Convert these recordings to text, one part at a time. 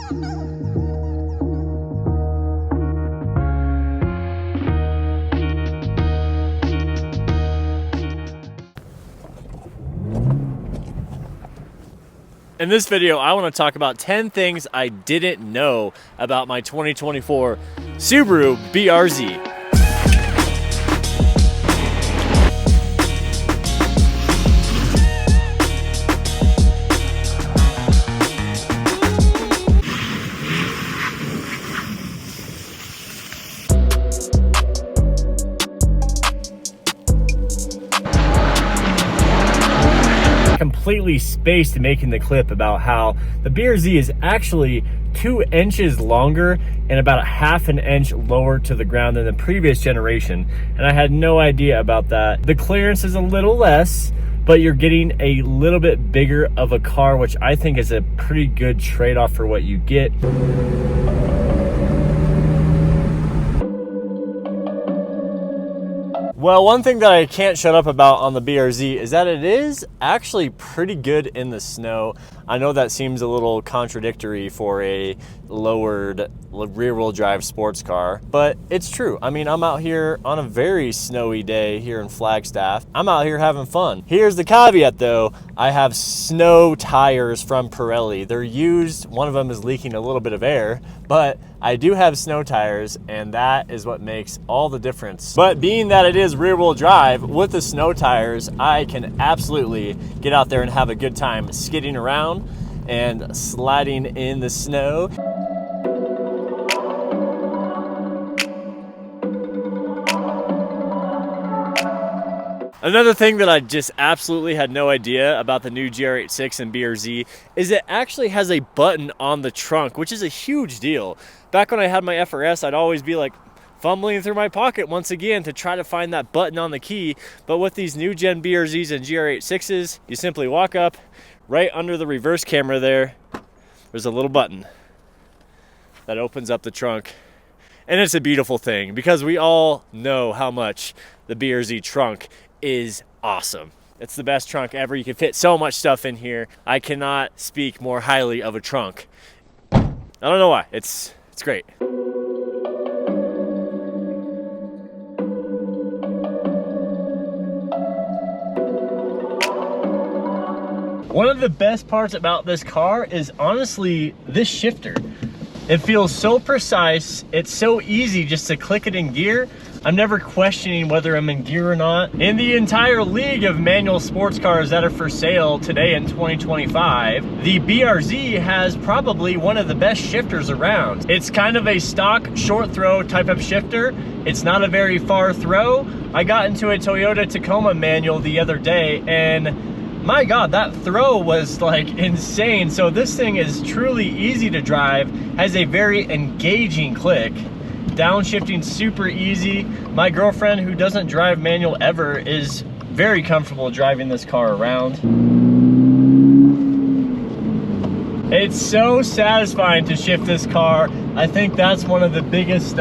In this video, I want to talk about 10 things I didn't know about my 2024 Subaru BRZ. Completely spaced making the clip about how the BRZ is actually 2 inches longer and about 1/2 inch lower to the ground than the previous generation, and I had no idea about that. The clearance is a little less, but you're getting a little bit bigger of a car, which I think is a pretty good trade-off for what you get. Well, one thing that I can't shut up about on the BRZ is that it is actually pretty good in the snow. I know that seems a little contradictory for a lowered rear-wheel drive sports car, but it's true. I mean, I'm out here on a very snowy day here in Flagstaff. I'm out here having fun. Here's the caveat though. I have snow tires from Pirelli. They're used, one of them is leaking a little bit of air, but I do have snow tires, and that is what makes all the difference. But being that it is rear-wheel drive with the snow tires, I can absolutely get out there and have a good time skidding around and sliding in the snow. Another thing that I just absolutely had no idea about the new GR86 and BRZ is it actually has a button on the trunk, which is a huge deal. Back when I had my FRS, I'd always be like fumbling through my pocket once again to try to find that button on the key. But with these new gen BRZs and GR86s, you simply walk up, right under the reverse camera there's a little button that opens up the trunk. And it's a beautiful thing because we all know how much the BRZ trunk is awesome. It's the best trunk ever. You can fit so much stuff in here. I cannot speak more highly of a trunk. I don't know why. It's great. One of the best parts about this car is honestly this shifter. It feels so precise. It's so easy just to click it in gear. I'm never questioning whether I'm in gear or not. In the entire league of manual sports cars that are for sale today in 2025, the BRZ has probably one of the best shifters around. It's kind of a stock short throw type of shifter. It's not a very far throw. I got into a Toyota Tacoma manual the other day, and my God, that throw was like insane. So this thing is truly easy to drive, has a very engaging click. Downshifting super easy. My girlfriend, who doesn't drive manual ever, is very comfortable driving this car around. It's so satisfying to shift this car. I think that's one of the biggest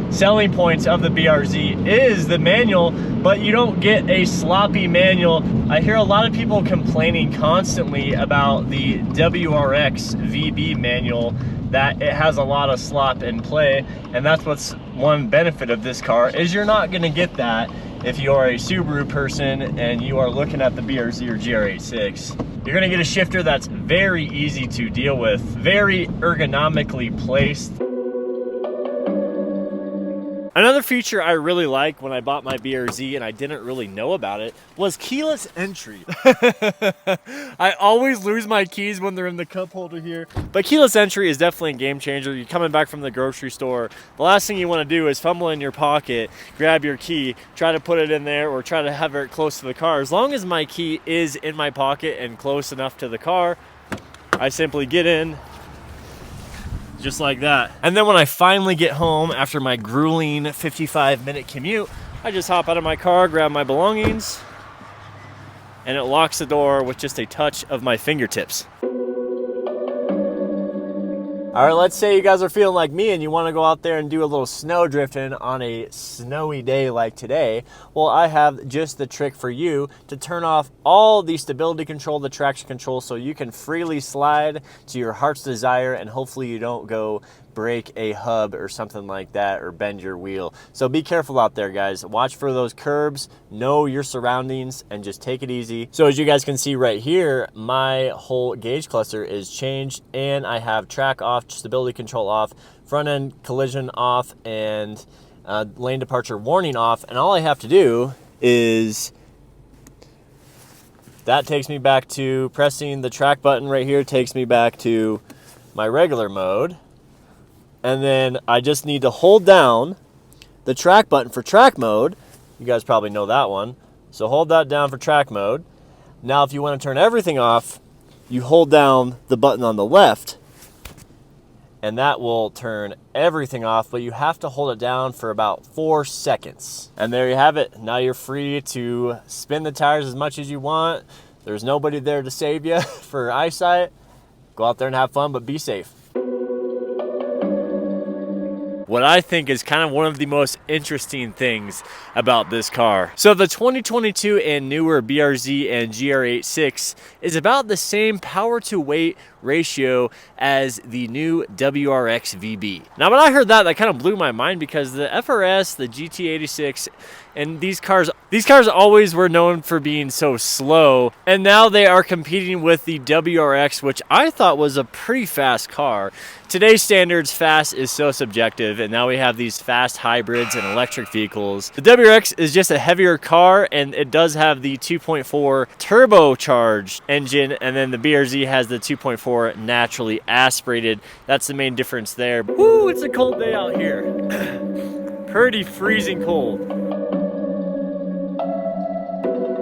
selling points of the BRZ is the manual, but you don't get a sloppy manual. I hear a lot of people complaining constantly about the WRX VB manual, that it has a lot of slop in play, and that's what's one benefit of this car is you're not gonna get that if you are a Subaru person and you are looking at the BRZ or GR86. You're gonna get a shifter that's very easy to deal with, very ergonomically placed. Another feature I really like when I bought my BRZ and I didn't really know about it was keyless entry. I always lose my keys when they're in the cup holder here, but keyless entry is definitely a game changer. You're coming back from the grocery store, the last thing you want to do is fumble in your pocket, grab your key, try to put it in there or try to have it close to the car. As long as my key is in my pocket and close enough to the car, I simply get in, just like that. And then when I finally get home after my grueling 55-minute commute, I just hop out of my car, grab my belongings, and it locks the door with just a touch of my fingertips. All right, let's say you guys are feeling like me and you want to go out there and do a little snow drifting on a snowy day like today. Well, I have just the trick for you to turn off all the stability control, the traction control, so you can freely slide to your heart's desire, and hopefully you don't go break a hub or something like that or bend your wheel. So be careful out there, guys. Watch for those curbs, know your surroundings, and just take it easy. So as you guys can see right here, my whole gauge cluster is changed, and I have track off, stability control off, front end collision off, and lane departure warning off. And all I have to do is, that takes me back to pressing the track button right here, takes me back to my regular mode. And then I just need to hold down the track button for track mode. You guys probably know that one. So hold that down for track mode. Now if you want to turn everything off, you hold down the button on the left, and that will turn everything off, but you have to hold it down for about 4 seconds. And there you have it. Now you're free to spin the tires as much as you want. There's nobody there to save you for eyesight. Go out there and have fun, but be safe. What I think is kind of one of the most interesting things about this car. So the 2022 and newer BRZ and GR86 is about the same power to weight ratio as the new WRX VB. Now when I heard that, that kind of blew my mind, because the FRS, the GT86, and these cars always were known for being so slow, and now they are competing with the WRX, which I thought was a pretty fast car. Today's standards, fast is so subjective, and now we have these fast hybrids and electric vehicles. The WRX is just a heavier car, and it does have the 2.4 turbocharged engine, and then the BRZ has the 2.4 naturally aspirated. That's the main difference there. Woo, it's a cold day out here. Pretty freezing cold.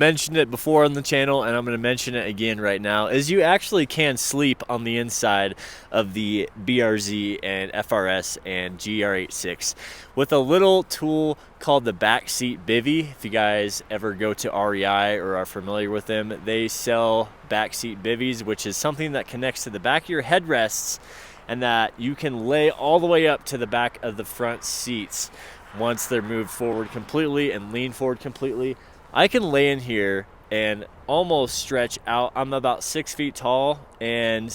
Mentioned it before on the channel, and I'm going to mention it again right now, is you actually can sleep on the inside of the BRZ and FRS and GR86 with a little tool called the backseat bivy. If you guys ever go to REI or are familiar with them, they sell backseat bivvies, which is something that connects to the back of your headrests and that you can lay all the way up to the back of the front seats once they're moved forward completely and lean forward completely. I can lay in here and almost stretch out. I'm about 6 feet tall, and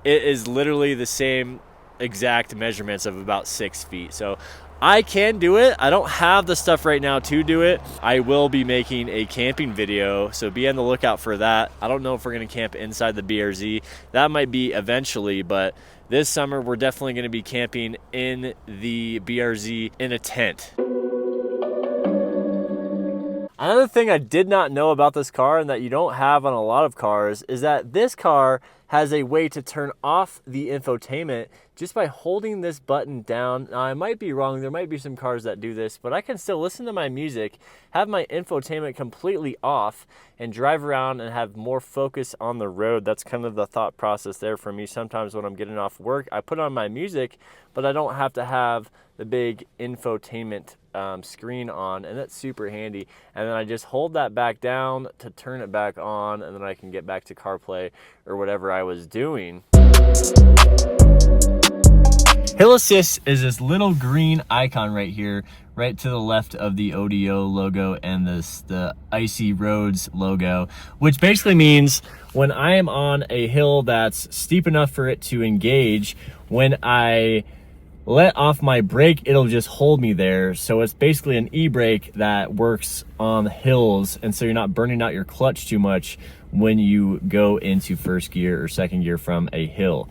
it is literally the same exact measurements of about 6 feet. So I can do it. I don't have the stuff right now to do it. I will be making a camping video, so be on the lookout for that. I don't know if we're gonna camp inside the BRZ. That might be eventually, but this summer we're definitely gonna be camping in the BRZ in a tent. Another thing I did not know about this car, and that you don't have on a lot of cars, is that this car has a way to turn off the infotainment just by holding this button down. Now, I might be wrong. There might be some cars that do this, but I can still listen to my music, have my infotainment completely off, and drive around and have more focus on the road. That's kind of the thought process there for me. Sometimes when I'm getting off work, I put on my music, but I don't have to have the big infotainment screen on, and that's super handy. And then I just hold that back down to turn it back on, and then I can get back to CarPlay or whatever I was doing. Hill Assist is this little green icon right here, right to the left of the ODO logo and the Icy Roads logo, which basically means when I am on a hill that's steep enough for it to engage, when I let off my brake, it'll just hold me there. So it's basically an e-brake that works on hills, and so you're not burning out your clutch too much when you go into first gear or second gear from a hill.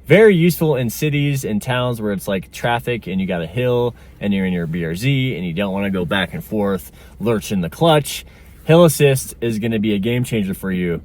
Very useful in cities and towns where it's like traffic and you got a hill and you're in your BRZ and you don't want to go back and forth lurching the clutch. Hill Assist is going to be a game changer for you.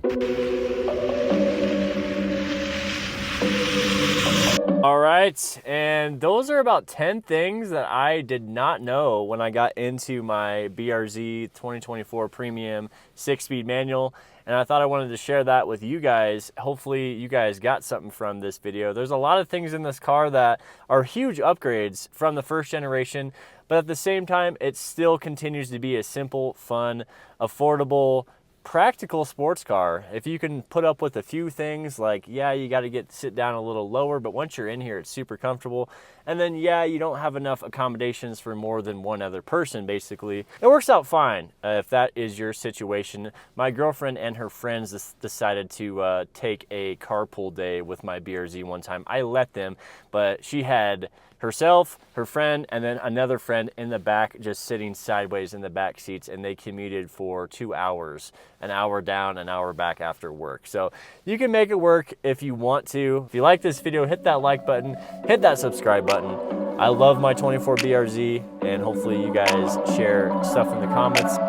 All right, and those are about 10 things that I did not know when I got into my BRZ 2024 Premium 6-speed manual, and I thought I wanted to share that with you guys. Hopefully you guys got something from this video. There's a lot of things in this car that are huge upgrades from the first generation, but at the same time, it still continues to be a simple, fun, affordable practical sports car. If you can put up with a few things, like, yeah, you got to sit down a little lower, but once you're in here, it's super comfortable. And then, yeah, you don't have enough accommodations for more than one other person, basically. It works out fine if that is your situation. My girlfriend and her friends decided to take a carpool day with my BRZ one time. I let them, but she had herself, her friend, and then another friend in the back, just sitting sideways in the back seats, and they commuted for 2 hours, an hour down, an hour back after work. So you can make it work if you want to. If you like this video, hit that like button, hit that subscribe button. I love my 24 BRZ, and hopefully you guys share stuff in the comments.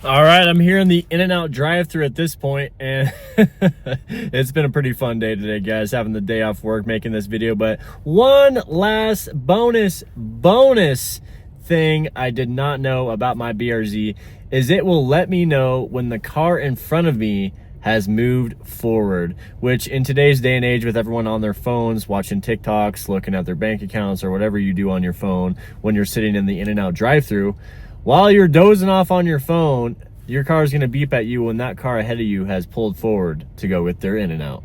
All right, I'm here in the In-N-Out drive-thru at this point, and it's been a pretty fun day today, guys, having the day off work, making this video. But one last bonus thing I did not know about my BRZ is it will let me know when the car in front of me has moved forward, which in today's day and age, with everyone on their phones, watching TikToks, looking at their bank accounts, or whatever you do on your phone when you're sitting in the In-N-Out drive-thru, while you're dozing off on your phone, your car is going to beep at you when that car ahead of you has pulled forward to go with their In-N-Out.